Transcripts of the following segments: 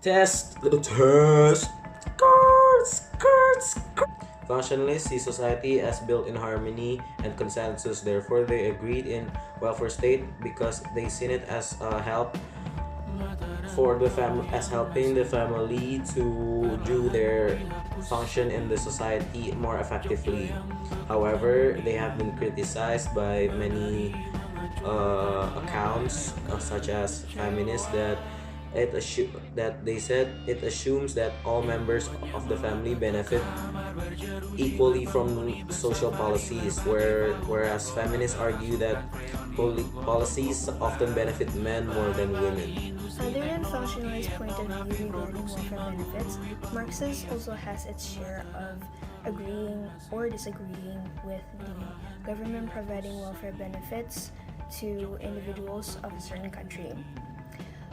Test. Skirts. Functionalists see society as built in harmony and consensus. Therefore, they agreed in welfare state because they seen it as a help for the as helping the family to do their function in the society more effectively. However, they have been criticized by many accounts, such as feminists, that that they said it assumes that all members of the family benefit equally from social policies, whereas feminists argue that policies often benefit men more than women. Other than functionalist point of view regarding welfare benefits, Marxist also has its share of agreeing or disagreeing with the government providing welfare benefits to individuals of a certain country.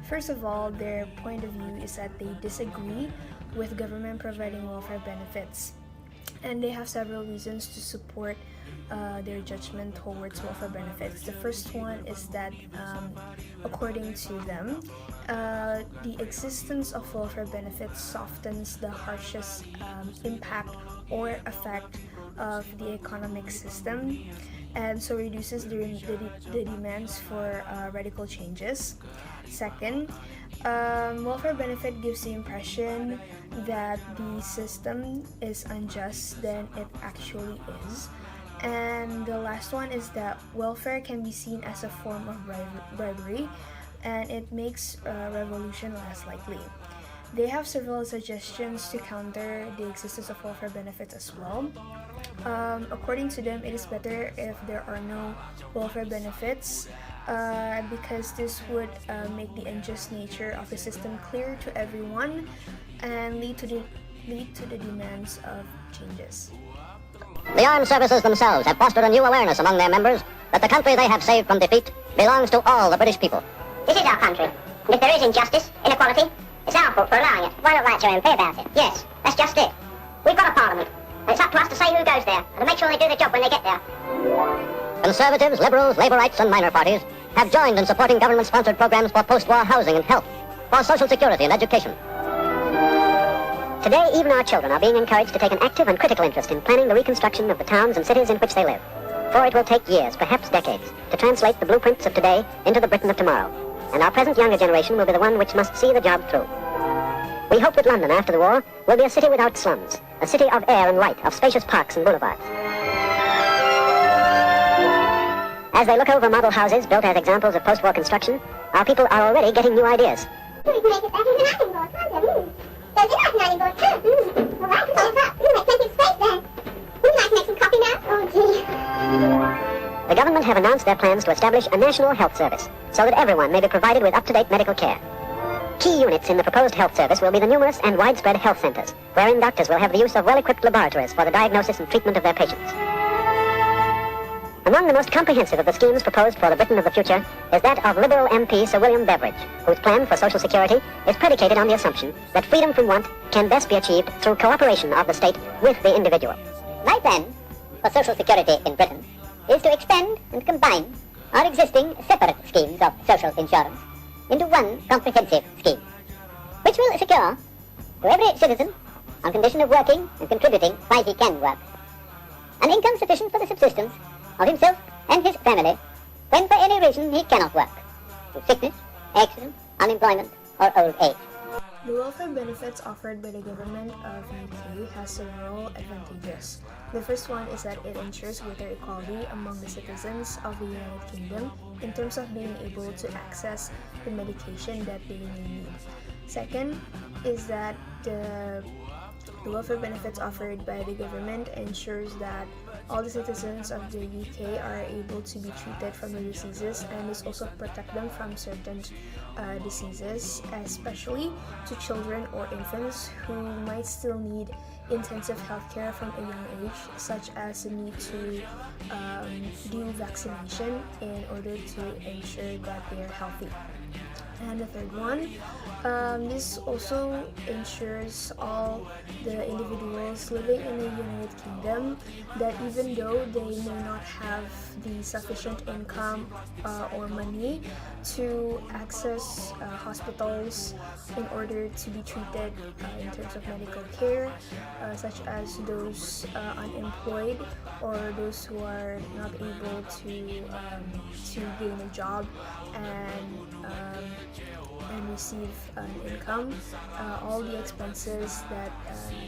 First of all, their point of view is that they disagree with government providing welfare benefits, and they have several reasons to support their judgment towards welfare benefits. The first one is that, according to them, the existence of welfare benefits softens the harshest impact or effect of the economic system, and so reduces the demands for radical changes. Second, welfare benefit gives the impression that the system is unjust than it actually is. And the last one is that welfare can be seen as a form of bribery, and it makes revolution less likely. They have several suggestions to counter the existence of welfare benefits as well. According to them, it is better if there are no welfare benefits, because this would make the unjust nature of the system clear to everyone and lead to the demands of changes. The armed services themselves have fostered a new awareness among their members that the country they have saved from defeat belongs to all the British people. This is our country, and if there is injustice, inequality, it's our fault for allowing it. Why not write your MP about it? Yes, that's just it. We've got a parliament, and it's up to us to say who goes there, and to make sure they do the job when they get there. Conservatives, liberals, labourites and minor parties have joined in supporting government-sponsored programs for post-war housing and health, for social security and education. Today, even our children are being encouraged to take an active and critical interest in planning the reconstruction of the towns and cities in which they live. For it will take years, perhaps decades, to translate the blueprints of today into the Britain of tomorrow. And our present younger generation will be the one which must see the job through. We hope that London, after the war, will be a city without slums, a city of air and light, of spacious parks and boulevards. As they look over model houses built as examples of post-war construction, our people are already getting new ideas. We can make it better than ironing board, can't we? There's enough ironing board too. All right, close up. We'll make plenty of space there. Would you like to make some coffee now? Oh, gee. The government have announced their plans to establish a national health service, so that everyone may be provided with up-to-date medical care. Key units in the proposed health service will be the numerous and widespread health centers, wherein doctors will have the use of well-equipped laboratories for the diagnosis and treatment of their patients. Among the most comprehensive of the schemes proposed for the Britain of the future is that of Liberal MP Sir William Beveridge, whose plan for social security is predicated on the assumption that freedom from want can best be achieved through cooperation of the state with the individual. My plan for social security in Britain is to extend and combine our existing separate schemes of social insurance into one comprehensive scheme, which will secure to every citizen, on condition of working and contributing while he can work, an income sufficient for the subsistence of himself and his family when for any reason he cannot work, through sickness, accident, unemployment, or old age. The welfare benefits offered by the government of UK has several advantages. The first one is that it ensures greater equality among the citizens of the United Kingdom in terms of being able to access the medication that they may need. Second is that the welfare benefits offered by the government ensures that all the citizens of the UK are able to be treated from the diseases, and this also protect them from certain diseases, especially to children or infants who might still need intensive health care from a young age, such as the need to do vaccination in order to ensure that they are healthy. And the third one, this also ensures all the individuals living in the United Kingdom that even though they may not have the sufficient income or money to access hospitals in order to be treated in terms of medical care, such as those unemployed or those who are not able to gain a job and receive an income. All the expenses that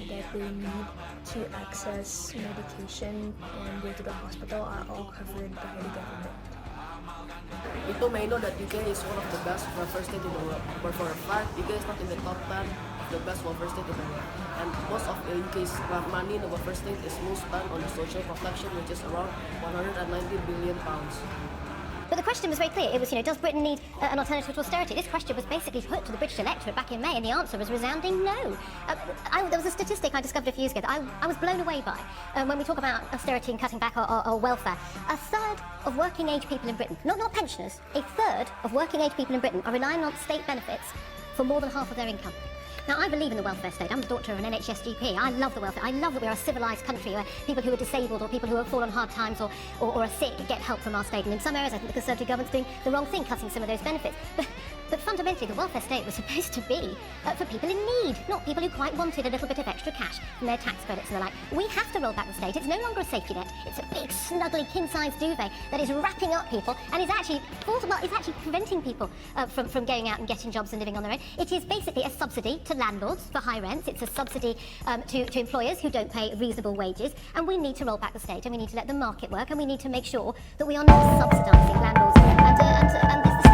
they need to access medication and go to the hospital are all covered by the government. People may know that UK is one of the best welfare states in the world, but for a fact, UK is not in the top 10 of the best welfare states in the world. And most of the UK's money in the welfare state is most spent on the social protection, which is around £190 billion. But the question was very clear. It was, does Britain need an alternative to austerity? This question was basically put to the British electorate back in May, and the answer was resounding no. There was a statistic I discovered a few years ago that I was blown away by. When we talk about austerity and cutting back or welfare, a third of working-age people in Britain, not pensioners, a third of working-age people in Britain are relying on state benefits for more than half of their income. Now, I believe in the welfare state. I'm the daughter of an NHS GP. I love the welfare. I love that we're a civilised country where people who are disabled or people who have fallen on hard times or are sick get help from our state. And in some areas, I think the Conservative government's doing the wrong thing, cutting some of those benefits. But fundamentally, the welfare state was supposed to be for people in need, not people who quite wanted a little bit of extra cash from their tax credits and the like. We have to roll back the state. It's no longer a safety net. It's a big, snuggly, king-size duvet that is wrapping up people and is actually preventing people from going out and getting jobs and living on their own. It is basically a subsidy to landlords for high rents. It's a subsidy to employers who don't pay reasonable wages. And we need to roll back the state, and we need to let the market work, and we need to make sure that we are not subsidising landlords and